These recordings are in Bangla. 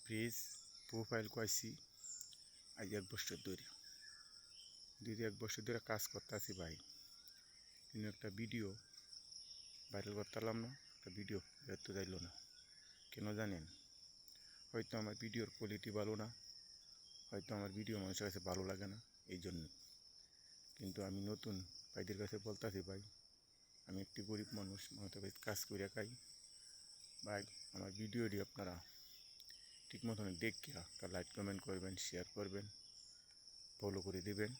পেজ প্রোফাইল করেছি আজ 1 বছর ধরে। দিদি 1 বছর ধরে কাজ করতেছি ভাই, কিন্তু একটা ভিডিও ভাইরাল করতে পারলাম না, একটা ভিডিও বেরোতে চাইলো না। কেন জানেন? হয়তো আমার ভিডিওর কোয়ালিটি ভালো না, হয়তো আমার ভিডিও মানুষের কাছে ভালো লাগে না, এই জন্য। কিন্তু আমি নতুন ভাইদের কাছে বলতেছি, ভাই আমি একটি গরিব মানুষ, মানুষের কাছে কাজ করে খাই। ভাই আমার ভিডিওটি আপনারা ঠিক মতন দেখে একটা লাইক কমেন্ট করবেন, শেয়ার করবেন, ফলো করে দেবেন।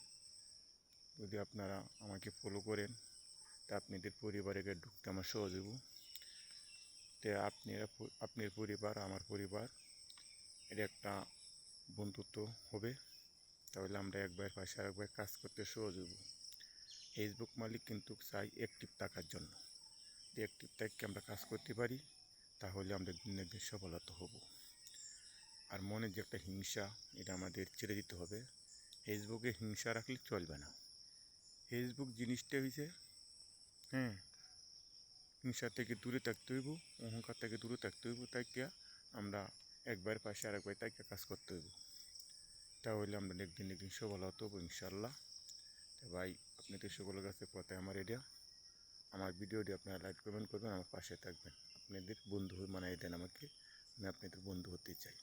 যদি আপনারা আমাকে ফলো করেন তা আপনাদের পরিবারে ঢুকতে আমার সহজ হইব। তো আপনার পরিবার আমার পরিবার এটা একটা বন্ধুত্ব হবে, তাহলে আমরা একবার পাশে আরেকবার কাজ করতে সহজ হইব। ফেসবুক মালিক কিন্তু চাই অ্যাক্টিভ থাকার জন্য, যদি অ্যাক্টিভ থাকতে আমরা কাজ করতে পারি তাহলে আমরা দিনে দিন সফলতা হব। আর মনে যে একটা হিংসা, এটা আমাদের ছেড়ে দিতে হবে। ফেসবুকে হিংসা রাখলে চলবে না। ফেসবুক জিনিসটা হয়েছে, হিংসা থেকে দূরে থাকতে হইব, অহংকার থেকে দূরে থাকতে হইব। তাইকে আমরা একবার পাশে আরেকবার তাইকে কাজ করতে হইব, তাহলে আমরা একদিন সফল হতে হবো ইনশাল্লাহ। তো ভাই আপনাদের সকলের কাছে কথা আমার এটা, আমার ভিডিওটি আপনারা লাইক কমেন্ট করবেন, আমার পাশে থাকবেন, আপনাদের বন্ধু বানিয়ে দেন আমাকে, আমি আপনাদের বন্ধু হতে চাই।